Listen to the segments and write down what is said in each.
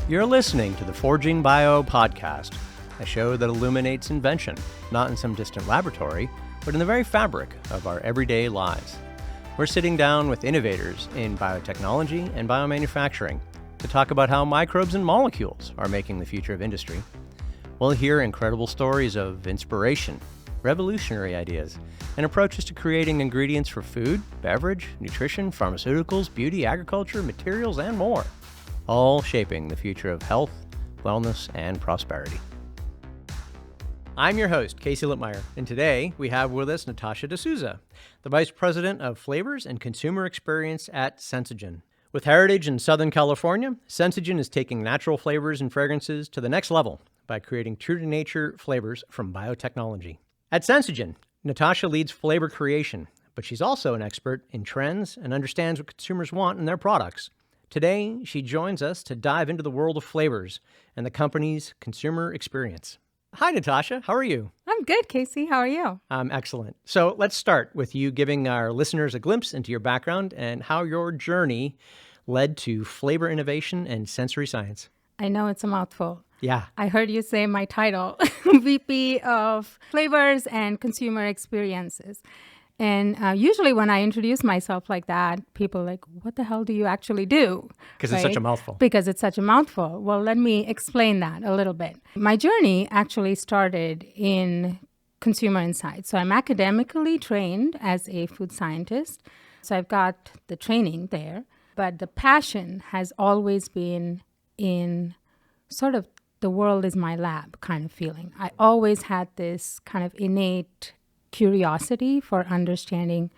You're listening to the Forging Bio podcast, a show that illuminates invention, not in some distant laboratory, but in the very fabric of our everyday lives. We're sitting down with innovators in biotechnology and biomanufacturing to talk about how microbes and molecules are making the future of industry. We'll hear incredible stories of inspiration, revolutionary ideas, and approaches to creating ingredients for food, beverage, nutrition, pharmaceuticals, beauty, agriculture, materials, and more, all shaping the future of health, wellness, and prosperity. I'm your host, Casey Lippmeier, and today we have with us Natasha DSouza, the Vice President of Flavors and Consumer Experience at Sensegen. With heritage in Southern California, Sensegen is taking natural flavors and fragrances to the next level by creating true-to-nature flavors from biotechnology. At Sensegen, Natasha leads flavor creation, but she's also an expert in trends and understands what consumers want in their products. Today, she joins us to dive into the world of flavors and the company's consumer experience. Hi, Natasha. How are you? I'm good, Casey. How are you? I'm excellent. So let's start with you giving our listeners a glimpse into your background and how your journey led to flavor innovation and sensory science. I know it's a mouthful. Yeah. I heard you say my title, VP of Flavors and Consumer Experiences. And usually when I introduce myself like that, people are like, what the hell do you actually do? Because it's such a mouthful. Because it's such a mouthful. Well, let me explain that a little bit. My journey actually started in consumer insights. So I'm academically trained as a food scientist. So I've got the training there. But the passion has always been in sort of the world is my lab kind of feeling. I always had this kind of innate curiosity for understanding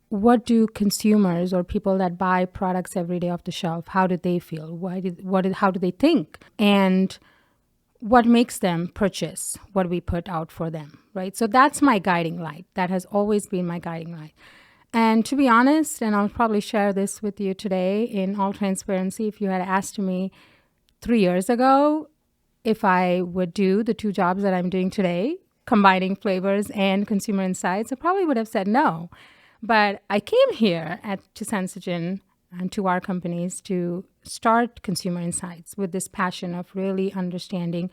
what do consumers or people that buy products every day off the shelf, how do they feel? How do they think? And what makes them purchase what we put out for them, right? So that's my guiding light. That has always been my guiding light. And to be honest, and I'll probably share this with you today in all transparency, if you had asked me 3 years ago if I would do the two jobs that I'm doing today, combining flavors and consumer insights, I probably would have said no. But I came here to Sensegen and to our companies to start consumer insights with this passion of really understanding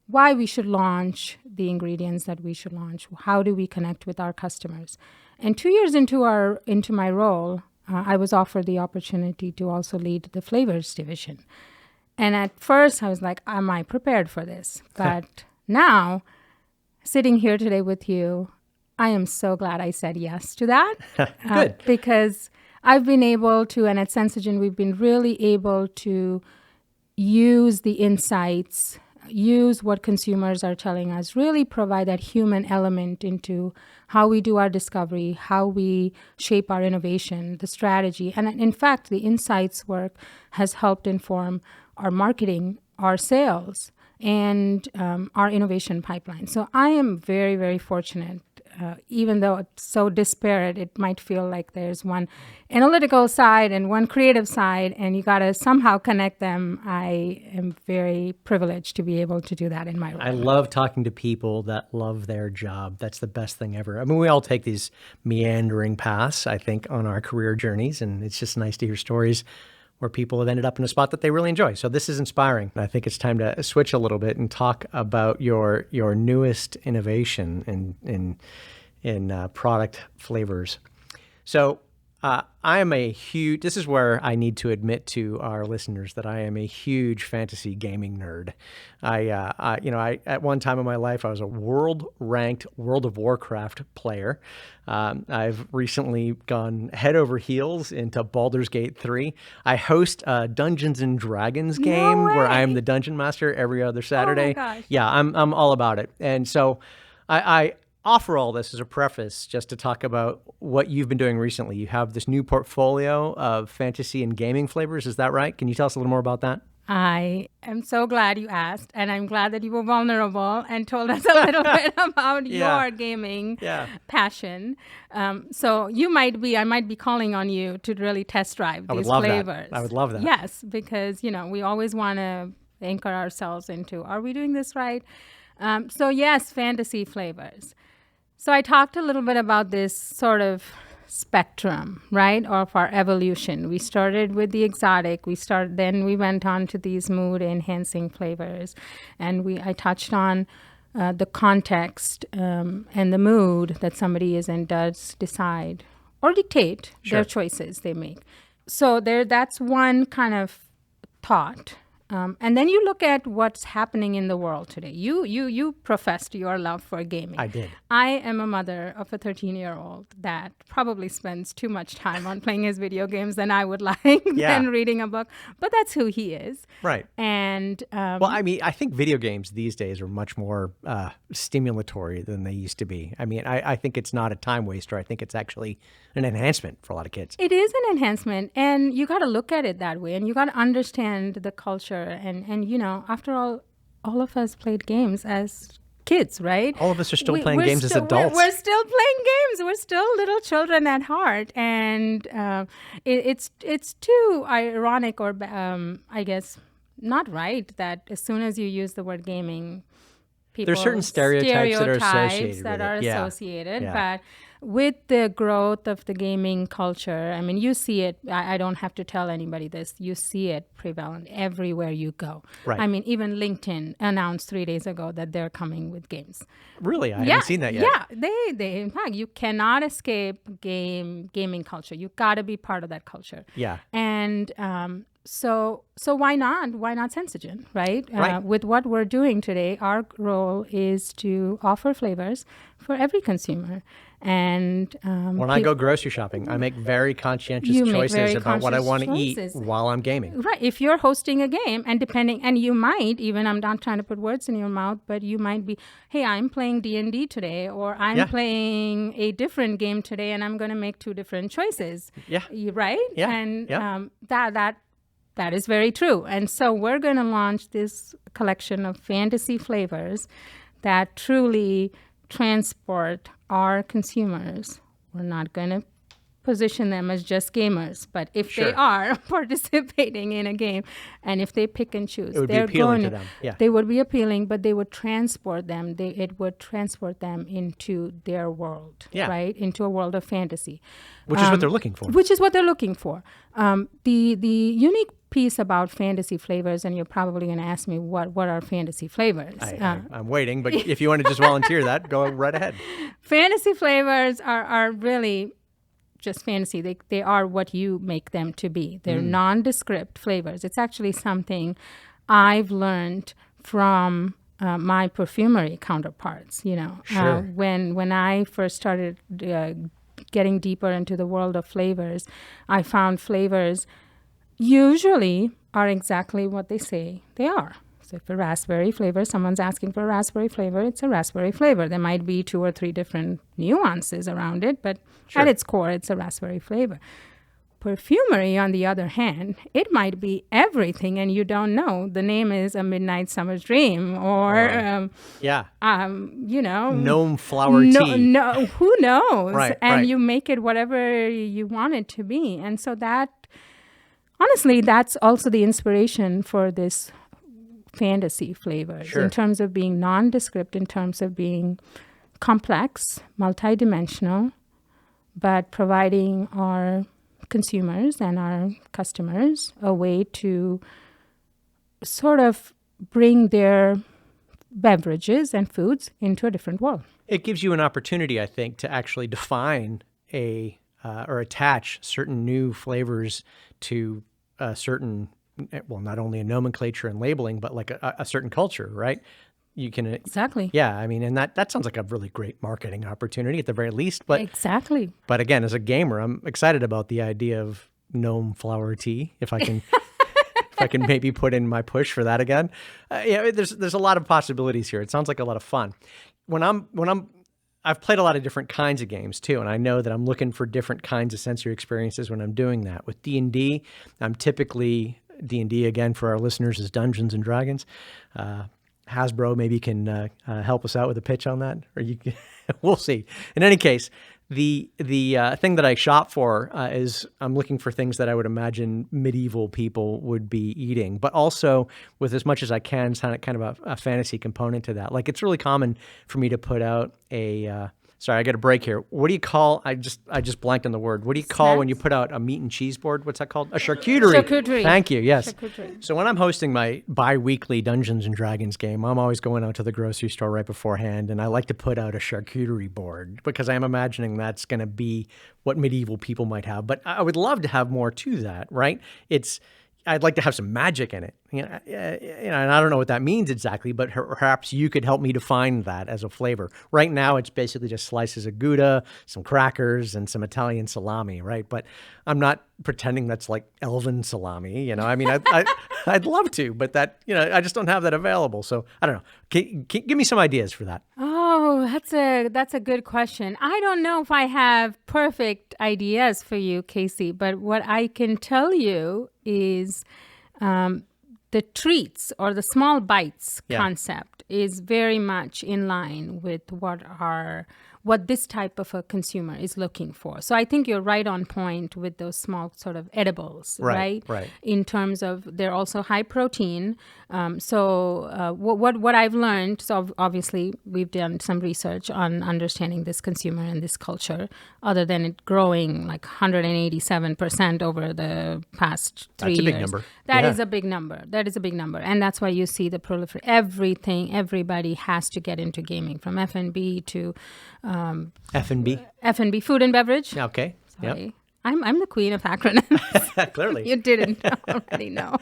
why we should launch the ingredients that we should launch. How do we connect with our customers? And 2 years into my role, I was offered the opportunity to also lead the flavors division. And at first, I was like, am I prepared for this? But now, sitting here today with you, I am so glad I said yes to that. Good. Because I've been able to, and at Sensegen, we've been really able to use the insights, use what consumers are telling us, really provide that human element into how we do our discovery, how we shape our innovation, the strategy. And in fact, the insights work has helped inform our marketing, our sales, and our innovation pipeline. So I am very, very fortunate. Even though it's so disparate, it might feel like there's one analytical side and one creative side, and you got to somehow connect them. I am very privileged to be able to do that in my role. I love talking to people that love their job. That's the best thing ever. I mean, we all take these meandering paths, I think, on our career journeys, and it's just nice to hear stories where people have ended up in a spot that they really enjoy. So this is inspiring. I think it's time to switch a little bit and talk about your newest innovation in product flavors. So I am this is where I need to admit to our listeners that I am a huge fantasy gaming nerd. I at one time in my life, I was a world-ranked World of Warcraft player. I've recently gone head over heels into Baldur's Gate 3. I host a Dungeons and Dragons game where I am the dungeon master every other Saturday. Oh my gosh. Yeah, I'm all about it. And so I offer all this as a preface just to talk about what you've been doing recently. You have this new portfolio of fantasy and gaming flavors. Is that right? Can you tell us a little more about that? I am so glad you asked, and I'm glad that you were vulnerable and told us a little bit about your gaming passion. So I might be calling on you to really test drive these flavors. I would love that. Yes, because, we always want to anchor ourselves into, are we doing this right? So yes, fantasy flavors. So I talked a little bit about this sort of spectrum, right, of our evolution. We started with the exotic. Then we went on to these mood-enhancing flavors, and I touched on the context and the mood that somebody is in does decide or dictate their choices they make. So that's one kind of thought. And then you look at what's happening in the world today. You professed your love for gaming. I did. I am a mother of a 13-year-old that probably spends too much time on playing his video games than I would like than reading a book. But that's who he is. Right. And well, I mean, I think video games these days are much more stimulatory than they used to be. I mean, I think it's not a time waster. I think it's actually an enhancement for a lot of kids. It is an enhancement, and you got to look at it that way, and you got to understand the culture. And you know, after all of us played games as kids, right? All of us are still playing games as adults. We're still playing games. We're still little children at heart, and it's too ironic, or I guess not right, that as soon as you use the word gaming, there's certain stereotypes that are associated with it. But with the growth of the gaming culture, I mean, you see it. I don't have to tell anybody this. You see it prevalent everywhere you go. Right. I mean, even LinkedIn announced 3 days ago that they're coming with games. Really? I haven't seen that yet. Yeah, they in fact, you cannot escape gaming culture. You got to be part of that culture. Yeah. And so why not? Why not Sensegen, right? Right. With what we're doing today, our role is to offer flavors for every consumer. And when I go grocery shopping, I make very conscientious choices about what I want to eat while I'm gaming. Right. If you're hosting a game, and you might even, I'm not trying to put words in your mouth, but you might be, hey, I'm playing D&D today, or I'm playing a different game today, and I'm going to make 2 different choices. Yeah. Right? Yeah. And that is very true. And so we're going to launch this collection of fantasy flavors that truly transport our consumers. We're not going to position them as just gamers, but if they are participating in a game, and if they pick and choose, it would be appealing to them. Yeah. They would be appealing, but they would transport them. It would transport them into their world, right? Into a world of fantasy. Which is what they're looking for. Which is what they're looking for. The unique piece about fantasy flavors, and you're probably going to ask me what are fantasy flavors. I'm waiting, but if you want to just volunteer that, go right ahead. Fantasy flavors are really just fantasy. They are what you make them to be. They're nondescript flavors. It's actually something I've learned from my perfumery counterparts. You know, when I first started getting deeper into the world of flavors, I found flavors usually are exactly what they say they are. So if a raspberry flavor, someone's asking for a raspberry flavor, it's a raspberry flavor. There might be 2 or 3 different nuances around it, but at its core, it's a raspberry flavor. Perfumery, on the other hand, it might be everything, and you don't know. The name is A Midnight Summer's Dream, or you know, gnome flower tea. No, who knows? Right, and you make it whatever you want it to be, and so that, honestly, that's also the inspiration for this fantasy flavors, in terms of being nondescript, in terms of being complex, multidimensional, but providing our consumers and our customers a way to sort of bring their beverages and foods into a different world. It gives you an opportunity, I think, to actually define or attach certain new flavors to a certain, well, not only a nomenclature and labeling, but like a certain culture, right? You can exactly. Yeah, I mean, and that sounds like a really great marketing opportunity at the very least. But exactly. But again, as a gamer, I'm excited about the idea of gnome flower tea. If I can, if I can maybe put in my push for that again. There's a lot of possibilities here. It sounds like a lot of fun. I've played a lot of different kinds of games too, and I know that I'm looking for different kinds of sensory experiences when I'm doing that. With D&D, I'm typically, D&D again for our listeners is Dungeons and Dragons. Hasbro maybe can help us out with a pitch on that, or we'll see. In any case, the thing that I shop for is I'm looking for things that I would imagine medieval people would be eating, but also with as much as I can, kind of a fantasy component to that. Like, it's really common for me to put out Sorry, I got a break here. What do you call? I just blanked on the word. What do you call when you Snacks? put out a meat and cheese board? What's that called? A charcuterie. Charcuterie. Thank you. Yes. Charcuterie. So when I'm hosting my bi-weekly Dungeons and Dragons game, I'm always going out to the grocery store right beforehand, and I like to put out a charcuterie board because I'm imagining that's going to be what medieval people might have. But I would love to have more to that, right? I'd like to have some magic in it. And I don't know what that means exactly, but perhaps you could help me define that as a flavor. Right now, it's basically just slices of Gouda, some crackers, and some Italian salami, right? But I'm not pretending that's like elven salami. I mean, I'd love to, but I just don't have that available. So I don't know. Give me some ideas for that. Oh, that's a good question. I don't know if I have perfect ideas for you, Casey, but what I can tell you is the treats or the small bites concept is very much in line with what this type of a consumer is looking for. So I think you're right on point with those small sort of edibles, right? Right. In terms of they're also high protein. What I've learned, so obviously we've done some research on understanding this consumer and this culture, other than it growing like 187% over the past 3 years. That's a big number. That is a big number. That is a big number. And that's why you see the proliferation. Everybody has to get into gaming, from F&B to F&B? F&B, food and beverage. Okay. Sorry. Yep. I'm the queen of acronyms. Clearly. You didn't already know.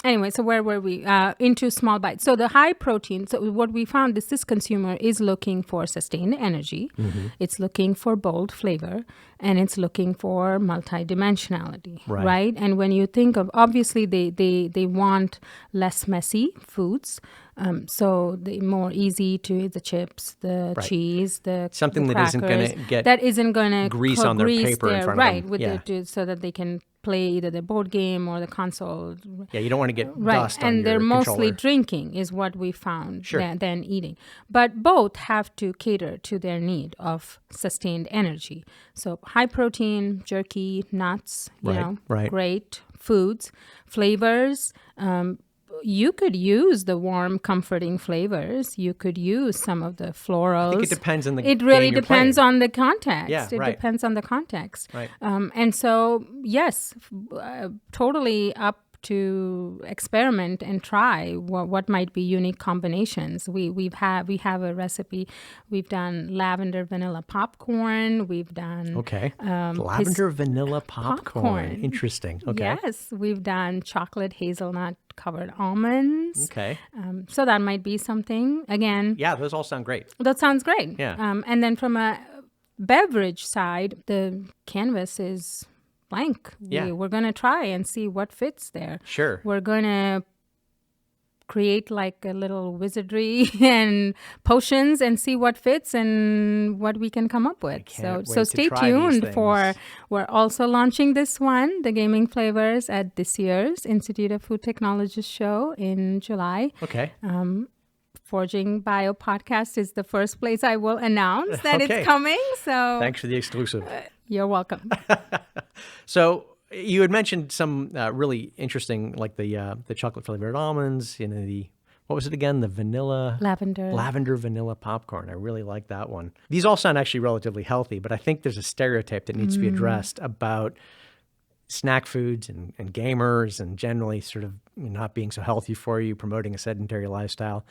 Anyway, so where were we? Into small bites. So the high protein, so what we found is this consumer is looking for sustained energy. Mm-hmm. It's looking for bold flavor, and it's looking for multidimensionality, right? And when you think of, obviously they want less messy foods. So the more easy to eat, the chips, the cheese, something the that isn't going to get grease on their paper in front of them. Right, so that they can play either the board game or the console. Yeah, you don't want to get dust on your and they're mostly controller. Drinking is what we found than eating. But both have to cater to their need of sustained energy. So high protein, jerky, nuts, great foods, flavors. You could use the warm, comforting flavors. You could use some of the florals. I think it depends on the It really game you're depends playing. on the context. Yeah, it right. depends on the context. Right. And so, yes, totally up to experiment and try what might be unique combinations. We have a recipe. We've done lavender vanilla popcorn. We've done lavender vanilla popcorn. Interesting. Okay. Yes, we've done chocolate hazelnut covered almonds. Okay. So that might be something. Again. Yeah, those all sound great. That sounds great. Yeah. And then from a beverage side, the canvas is blank. We're going to try and see what fits there. Sure. We're going to create like a little wizardry and potions and see what fits and what we can come up with. So stay tuned we're also launching this one, the gaming flavors, at this year's Institute of Food Technologies show in July. Okay. Forging Bio podcast is the first place I will announce that it's coming. So thanks for the exclusive. You're welcome. So you had mentioned some really interesting, like the chocolate flavored almonds, what was it again? The lavender vanilla popcorn. I really like that one. These all sound actually relatively healthy, but I think there's a stereotype that needs to be addressed about snack foods and gamers and generally sort of not being so healthy for you, promoting a sedentary lifestyle.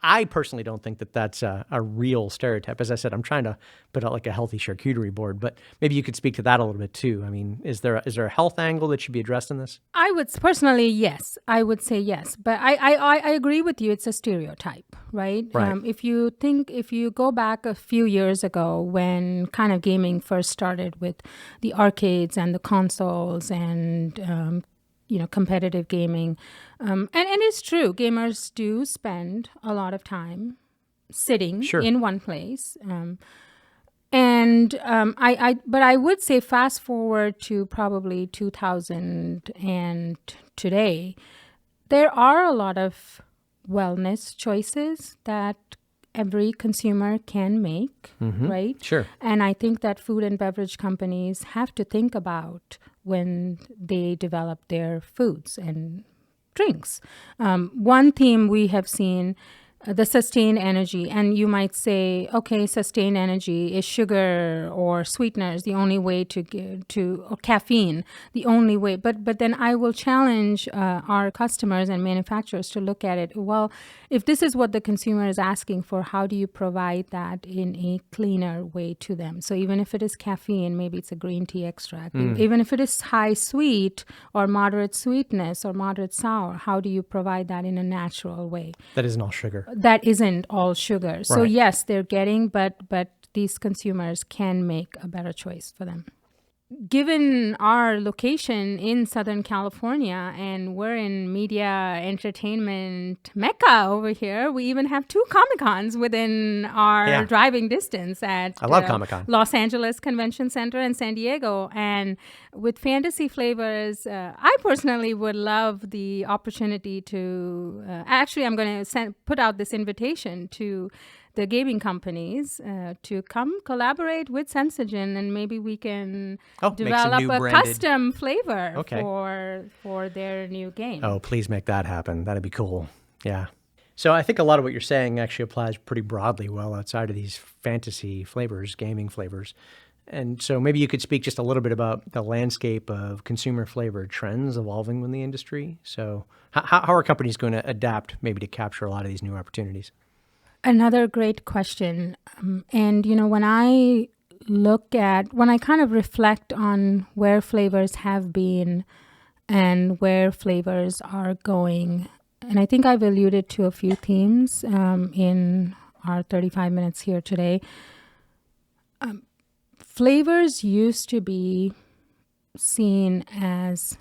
I personally don't think that that's a real stereotype. As I said, I'm trying to put out like a healthy charcuterie board, but maybe you could speak to that a little bit too. I mean, is there a health angle that should be addressed in this? I would personally, yes. I would say yes, but I agree with you. It's a stereotype, right? If you go back a few years ago when kind of gaming first started with the arcades and the consoles and competitive gaming. And it's true, gamers do spend a lot of time sitting in one place. But I would say fast forward to probably 2000 and today, there are a lot of wellness choices that every consumer can make, right? Sure. And I think that food and beverage companies have to think about when they develop their foods and drinks. One theme we have seen the sustained energy. And you might say, okay, sustained energy is sugar or sweeteners the only way or caffeine the only way. But then I will challenge our customers and manufacturers to look at it. Well, if this is what the consumer is asking for, how do you provide that in a cleaner way to them? So even if it is caffeine, maybe it's a green tea extract. Even if it is high sweet or moderate sweetness or moderate sour, how do you provide that in a natural way? That isn't all sugar. That isn't all sugar. So Right. yes, they're getting, but these consumers can make a better choice for them. Given our location in Southern California, and we're in media entertainment mecca over here, we even have 2 Comic-Cons within our driving distance at I love Comic-Con. Los Angeles Convention Center and San Diego. And with fantasy flavors, I personally would love the opportunity to, actually I'm going to put out this invitation to the gaming companies to come collaborate with Sensegen, and maybe we can develop a custom flavor for their new game. Oh, please make that happen. That'd be cool. Yeah. So I think a lot of what you're saying actually applies pretty broadly well outside of these fantasy flavors, gaming flavors. And so maybe you could speak just a little bit about the landscape of consumer flavor trends evolving in the industry. So how are companies going to adapt maybe to capture a lot of these new opportunities? Another great question. And, when I kind of reflect on where flavors have been and where flavors are going, and I think I've alluded to a few themes in our 35 minutes here today. Flavors used to be seen as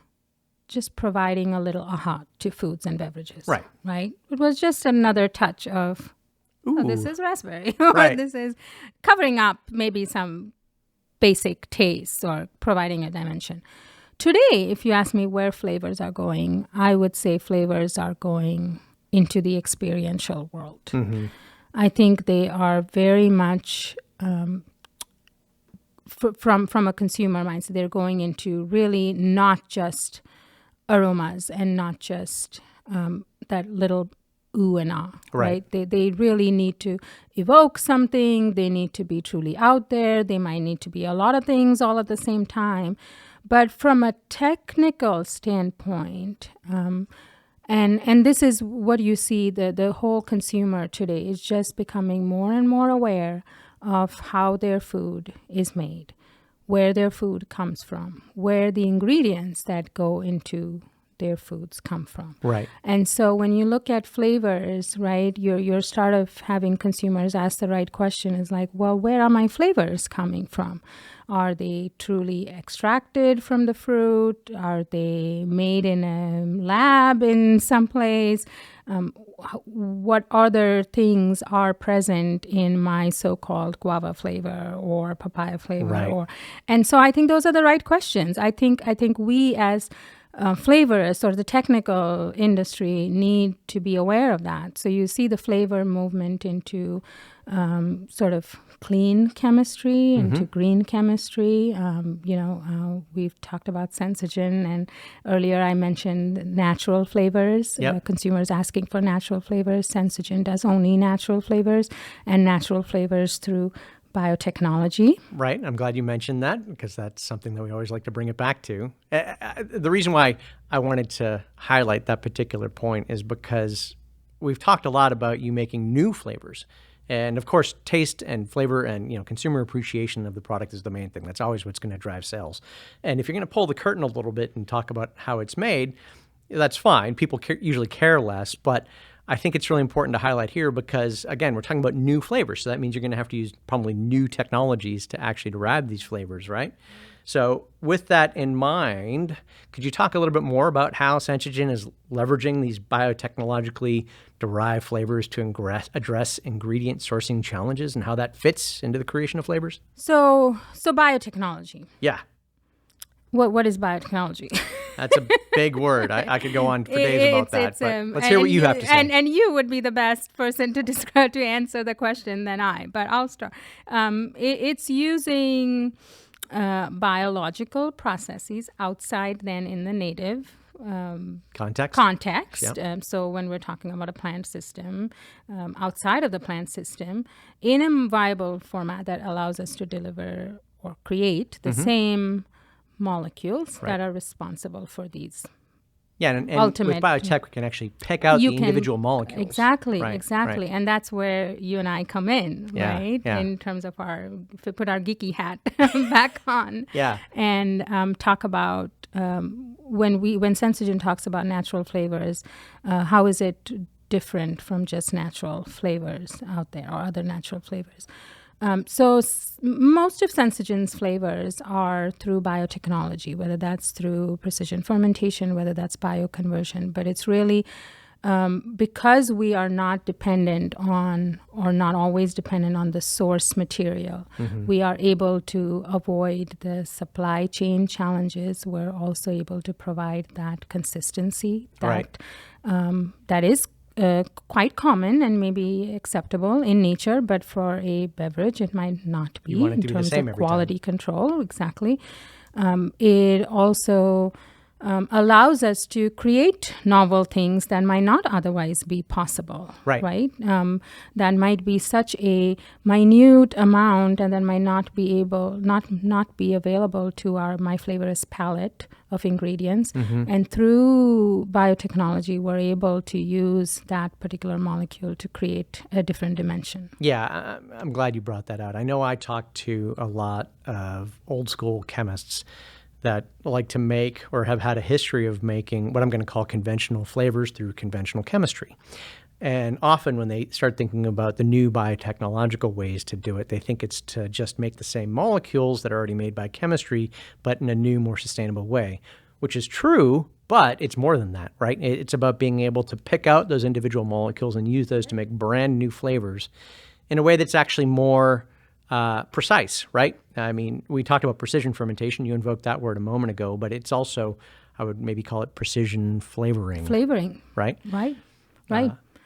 just providing a little aha to foods and beverages. Right? It was just another touch of, oh, this is raspberry, or this is covering up maybe some basic tastes or providing a dimension. Today, if you ask me where flavors are going, I would say flavors are going into the experiential world. Mm-hmm. I think they are very much from a consumer mindset. They're going into really not just aromas and not just that little ooh and ah, right? They really need to evoke something. They need to be truly out there. They might need to be a lot of things all at the same time. But from a technical standpoint, and this is what you see, the whole consumer today is just becoming more and more aware of how their food is made, where their food comes from, where the ingredients that go into their foods come from. Right. And so when you look at flavors, right, your start of having consumers ask the right question is like, well, where are my flavors coming from? Are they truly extracted from the fruit? Are they made in a lab in some place? What other things are present in my so-called guava flavor or papaya flavor? Right. And so I think those are the right questions. I think we as flavorists or the technical industry need to be aware of that. So you see the flavor movement into sort of clean chemistry, into green chemistry. We've talked about Sensegen, and earlier I mentioned natural flavors. Yep. Consumers asking for natural flavors. Sensegen does only natural flavors, and natural flavors through biotechnology. Right. I'm glad you mentioned that, because that's something that we always like to bring it back to. The reason why I wanted to highlight that particular point is because we've talked a lot about you making new flavors. And of course, taste and flavor and consumer appreciation of the product is the main thing. That's always what's going to drive sales. And if you're going to pull the curtain a little bit and talk about how it's made, that's fine. People usually care less, but I think it's really important to highlight here because, again, we're talking about new flavors. So that means you're going to have to use probably new technologies to actually derive these flavors, right? So with that in mind, could you talk a little bit more about how Sensegen is leveraging these biotechnologically derived flavors to address ingredient sourcing challenges and how that fits into the creation of flavors? So biotechnology. Yeah. What is biotechnology? That's a big word. I could go on for days about that. But let's hear what you have to say. And you would be the best person to answer the question than I. But I'll start. It's using biological processes outside than in the native context. Yep. So when we're talking about a plant system, outside of the plant system, in a viable format that allows us to deliver or create the same molecules that are responsible for these. Yeah, and with biotech, we can actually pick out the individual molecules. Exactly. Right. And that's where you and I come in, right? Yeah. In terms of if we put our geeky hat back on and talk about when Sensegen talks about natural flavors, how is it different from just natural flavors out there or other natural flavors? Most of Sensegen's flavors are through biotechnology, whether that's through precision fermentation, whether that's bioconversion. But it's really because we are not dependent on, or not always dependent on, the source material, we are able to avoid the supply chain challenges. We're also able to provide that consistency that is quite common and maybe acceptable in nature, but for a beverage, it might not be in terms of quality control. Exactly. It also allows us to create novel things that might not otherwise be possible. Right. That might be such a minute amount, and that might not be available to my flavorist palette of ingredients. And through biotechnology, we're able to use that particular molecule to create a different dimension. Yeah, I'm glad you brought that out. I know I talk to a lot of old school chemists that like to make or have had a history of making what I'm going to call conventional flavors through conventional chemistry. And often when they start thinking about the new biotechnological ways to do it, they think it's to just make the same molecules that are already made by chemistry, but in a new, more sustainable way, which is true, but it's more than that, right? It's about being able to pick out those individual molecules and use those to make brand new flavors in a way that's actually more precise, right? I mean, we talked about precision fermentation. You invoked that word a moment ago, but it's also, I would maybe call it precision flavoring. Right? Right.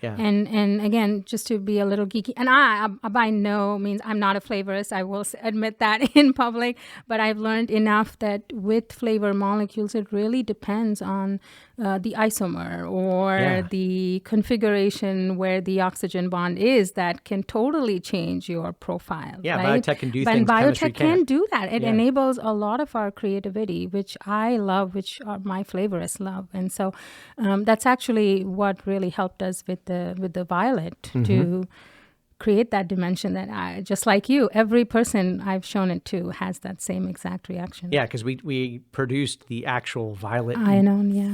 Yeah. And again, just to be a little geeky, and I by no means, I'm not a flavorist. I will admit that in public, but I've learned enough that with flavor molecules, it really depends on the isomer or the configuration where the oxygen bond is that can totally change your profile. Yeah, right? biotech can do things chemistry biotech can do that. It enables a lot of our creativity, which I love, which my flavorists love. And so that's actually what really helped us with the violet to create that dimension that just like you, every person I've shown it to has that same exact reaction. Yeah, because we produced the actual violet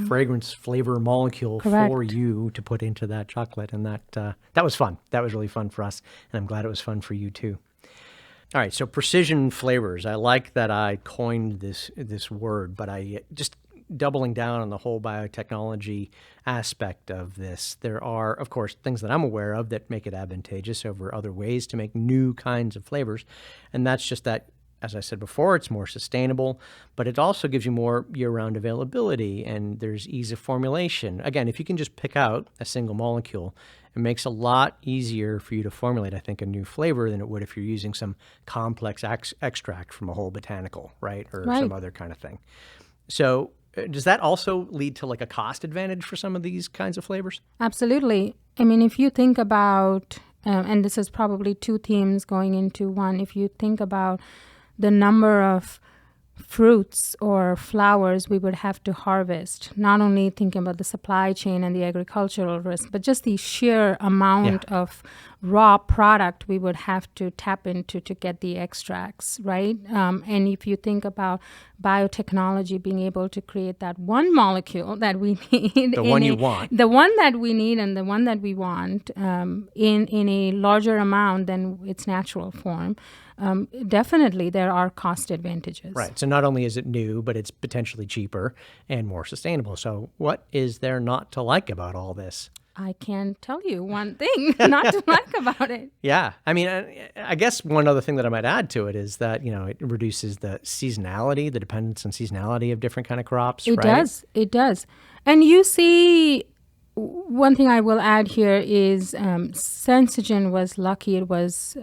fragrance flavor molecule for you to put into that chocolate. And that was fun. That was really fun for us. And I'm glad it was fun for you too. All right, so precision flavors. I like that I coined this word, but I just doubling down on the whole biotechnology aspect of this. There are, of course, things that I'm aware of that make it advantageous over other ways to make new kinds of flavors. And that's just that, as I said before, it's more sustainable, but it also gives you more year-round availability and there's ease of formulation. Again, if you can just pick out a single molecule, it makes a lot easier for you to formulate, I think, a new flavor than it would if you're using some complex extract from a whole botanical, right? Or some other kind of thing. So does that also lead to like a cost advantage for some of these kinds of flavors? Absolutely. I mean, if you think about, and this is probably two themes going into one, if you think about the number of fruits or flowers we would have to harvest, not only thinking about the supply chain and the agricultural risk, but just the sheer amount of raw product we would have to tap into to get the extracts, right? And if you think about biotechnology being able to create that one molecule that we need, the one you want, the one that we need and the one that we want in a larger amount than its natural form, definitely there are cost advantages. Right. So not only is it new, but it's potentially cheaper and more sustainable. So what is there not to like about all this? I can tell you one thing not to like about it. Yeah. I mean, I guess one other thing that I might add to it is that, it reduces the seasonality, the dependence on seasonality of different kind of crops, It does. And you see one thing I will add here is Sensegen was lucky it was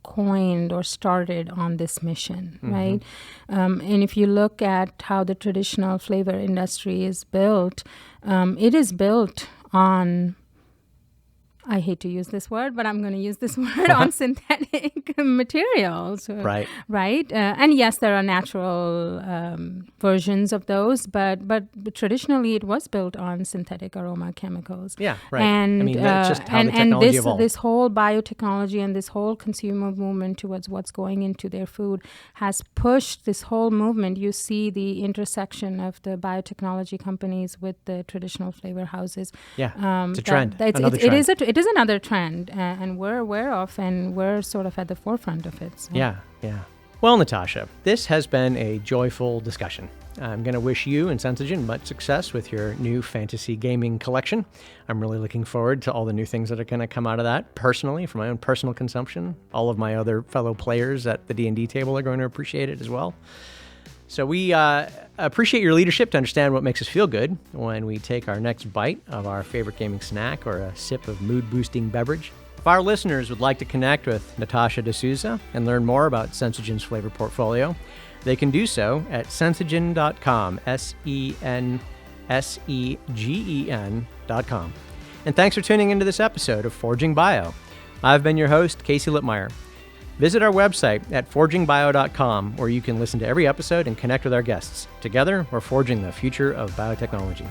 coined or started on this mission, right? And if you look at how the traditional flavor industry is built, it is built on, I hate to use this word, but I'm going to use this word, on synthetic materials. Right. Right. And yes, there are natural versions of those, but traditionally it was built on synthetic aroma chemicals. Yeah, right. And, I mean, that's just how the technology evolved. This whole biotechnology and this whole consumer movement towards what's going into their food has pushed this whole movement. You see the intersection of the biotechnology companies with the traditional flavor houses. Yeah, it's a trend. Another trend. It is another trend, and we're aware of, and we're sort of at the forefront of it. So. Yeah. Well, Natasha, this has been a joyful discussion. I'm going to wish you and Sensegen much success with your new fantasy gaming collection. I'm really looking forward to all the new things that are going to come out of that personally, for my own personal consumption. All of my other fellow players at the D&D table are going to appreciate it as well. So we appreciate your leadership to understand what makes us feel good when we take our next bite of our favorite gaming snack or a sip of mood-boosting beverage. If our listeners would like to connect with Natasha DSouza and learn more about Sensegen's flavor portfolio, they can do so at sensegen.com, SENSEGEN.com. And thanks for tuning into this episode of Forging Bio. I've been your host, Casey Lippmeier. Visit our website at forgingbio.com, where you can listen to every episode and connect with our guests. Together, we're forging the future of biotechnology.